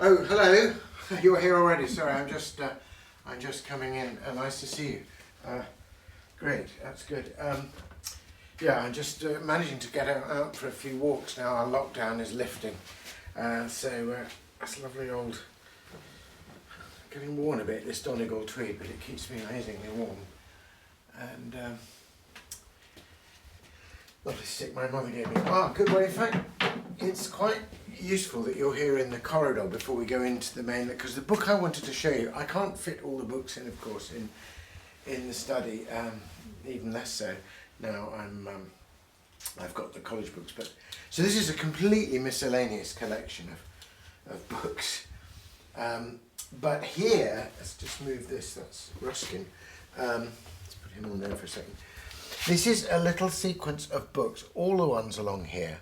Oh, hello. You're here already. Sorry, I'm just coming in. Nice to see you. Great, that's good. Yeah, I'm just managing to get out for a few walks now. Our lockdown is lifting, so that's lovely old. Getting worn a bit, this Donegal tweed, but it keeps me amazingly warm. And lovely stick my mother gave me. Good. Well, in fact, it's quite useful that you're here in the corridor before we go into the main, because the book I wanted to show you, I can't fit all the books in, of course, in the study, even less so now I've got the college books. But so this is a completely miscellaneous collection of books. But here, let's just move this, that's Ruskin. Let's put him on there for a second. This is a little sequence of books. All the ones along here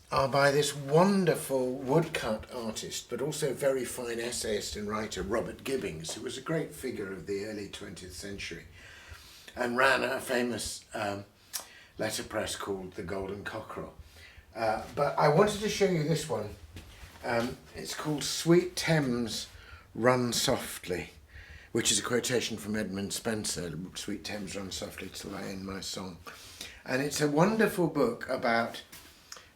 are by this wonderful woodcut artist, but also very fine essayist and writer, Robert Gibbings, who was a great figure of the early 20th century and ran a famous letterpress called the Golden Cockerel. But I wanted to show you this one. It's called Sweet Thames, Run Softly, which is a quotation from Edmund Spenser, Sweet Thames, Run Softly till I end my song. And it's a wonderful book about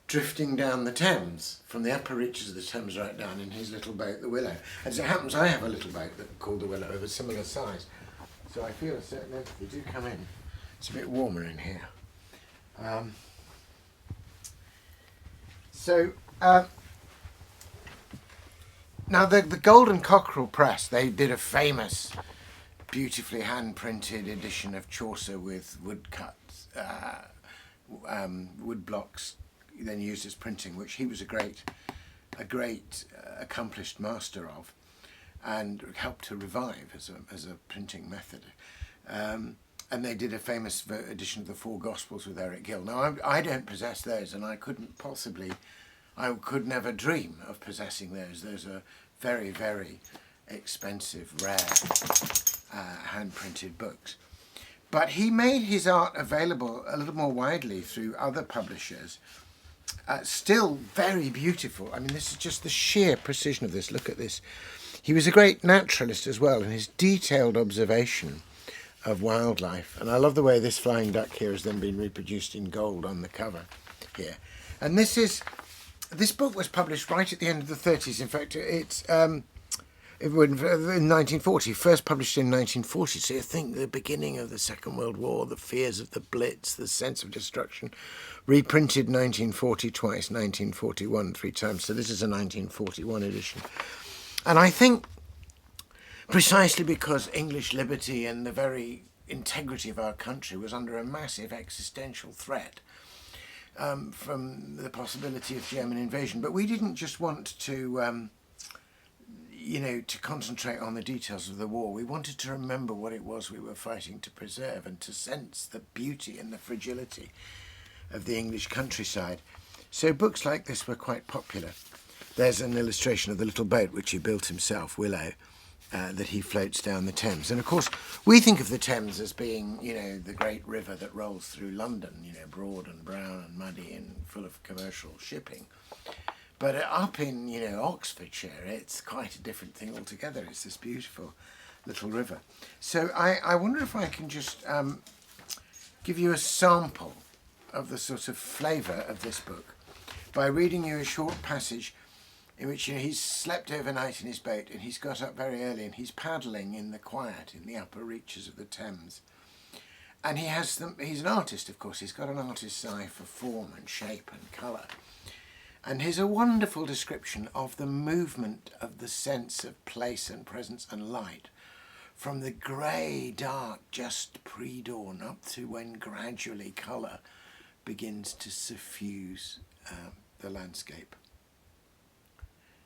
drifting down the Thames, from the upper reaches of the Thames right down in his little boat, the Willow. As it happens, I have a little boat called the Willow of a similar size. So I feel a certain empathy. Do come in. It's a bit warmer in here. Now the Golden Cockerel Press, they did a famous, beautifully hand-printed edition of Chaucer with woodcuts, wood blocks, then used as printing, which he was a great accomplished master of, and helped to revive as a printing method. And they did a famous edition of the Four Gospels with Eric Gill. Now I don't possess those, and I could never dream of possessing those. Those are very, very expensive, rare, hand-printed books. But he made his art available a little more widely through other publishers. Still very beautiful. I mean, this is just the sheer precision of this. Look at this. He was a great naturalist as well, and his detailed observation of wildlife. And I love the way this flying duck here has then been reproduced in gold on the cover here. And this book was published right at the end of the 30s. In fact, it's in 1940, first published in 1940. So you think the beginning of the Second World War, the fears of the Blitz, the sense of destruction. Reprinted 1940 twice, 1941 three times. So this is a 1941 edition. And I think precisely because English liberty and the very integrity of our country was under a massive existential threat from the possibility of German invasion. But we didn't just want to, to concentrate on the details of the war. We wanted to remember what it was we were fighting to preserve and to sense the beauty and the fragility of the English countryside. So books like this were quite popular. There's an illustration of the little boat which he built himself, Willow, that he floats down the Thames. And of course, we think of the Thames as being, the great river that rolls through London, broad and brown and muddy and full of commercial shipping. But up in, Oxfordshire, it's quite a different thing altogether. It's this beautiful little river. So I wonder if I can just give you a sample of the sort of flavour of this book by reading you a short passage in which he's slept overnight in his boat and he's got up very early and he's paddling in the quiet in the upper reaches of the Thames. And he's an artist, of course. He's got an artist's eye for form and shape and colour. And here's a wonderful description of the movement of the sense of place and presence and light from the grey, dark, just pre-dawn up to when gradually colour begins to suffuse the landscape.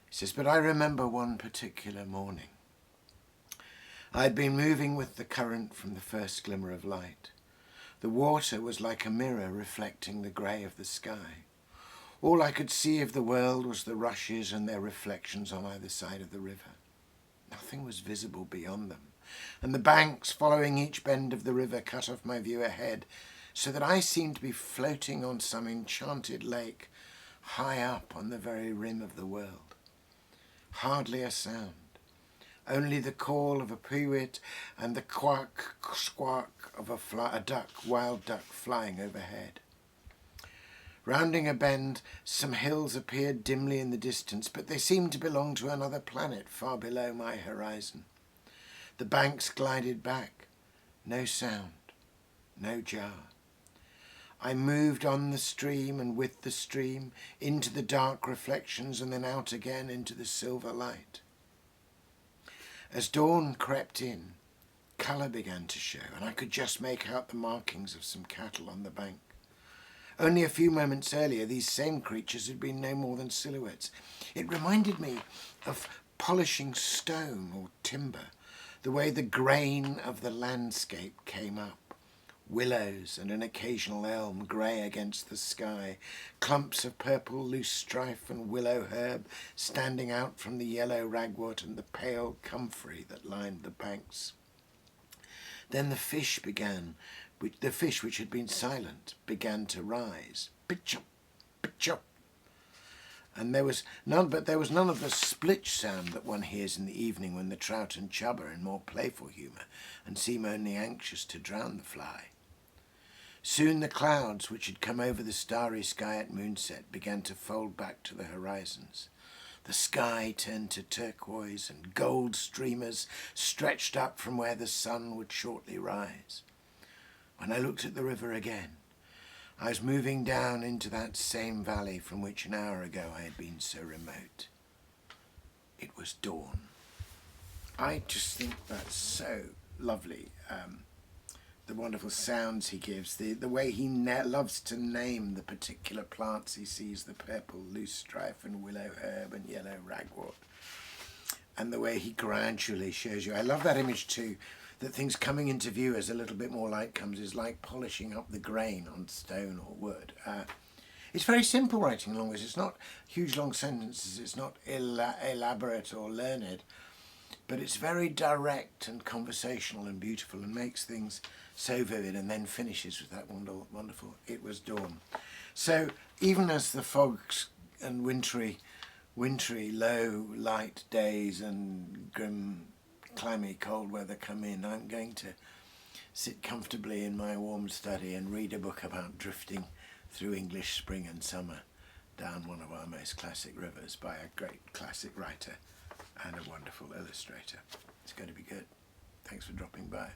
He says, but I remember one particular morning. I had been moving with the current from the first glimmer of light. The water was like a mirror reflecting the grey of the sky. All I could see of the world was the rushes and their reflections on either side of the river. Nothing was visible beyond them, and the banks following each bend of the river cut off my view ahead, so that I seemed to be floating on some enchanted lake high up on the very rim of the world. Hardly a sound. Only the call of a pewit and the quack squawk of a duck, wild duck, flying overhead. Rounding a bend, some hills appeared dimly in the distance, but they seemed to belong to another planet far below my horizon. The banks glided back. No sound, no jar. I moved on the stream and with the stream, into the dark reflections and then out again into the silver light. As dawn crept in, colour began to show, and I could just make out the markings of some cattle on the bank. Only a few moments earlier, these same creatures had been no more than silhouettes. It reminded me of polishing stone or timber, the way the grain of the landscape came up. Willows and an occasional elm grey against the sky, clumps of purple loosestrife and willow herb standing out from the yellow ragwort and the pale comfrey that lined the banks. Then the fish which had been silent began to rise. Pitch-up, pitch-up. And there was none of the splitch sound that one hears in the evening when the trout and chub are in more playful humour and seem only anxious to drown the fly. Soon the clouds which had come over the starry sky at moonset began to fold back to the horizons. The sky turned to turquoise and gold streamers stretched up from where the sun would shortly rise. When I looked at the river again, I was moving down into that same valley from which an hour ago I had been so remote. It was dawn. I just think that's so lovely. The wonderful sounds he gives, the way he loves to name the particular plants he sees, the purple loosestrife and willow herb and yellow ragwort, and the way he gradually shows you. I love that image too, that things coming into view as a little bit more light comes is like polishing up the grain on stone or wood. It's very simple writing along this. It's not huge long sentences, it's not elaborate or learned, but it's very direct and conversational and beautiful and makes things so vivid, and then finishes with that wonderful "It was dawn." So even as the fogs and wintry low light days and grim clammy cold weather come in, I'm going to sit comfortably in my warm study and read a book about drifting through English spring and summer down one of our most classic rivers by a great classic writer and a wonderful illustrator. It's going to be good. Thanks for dropping by.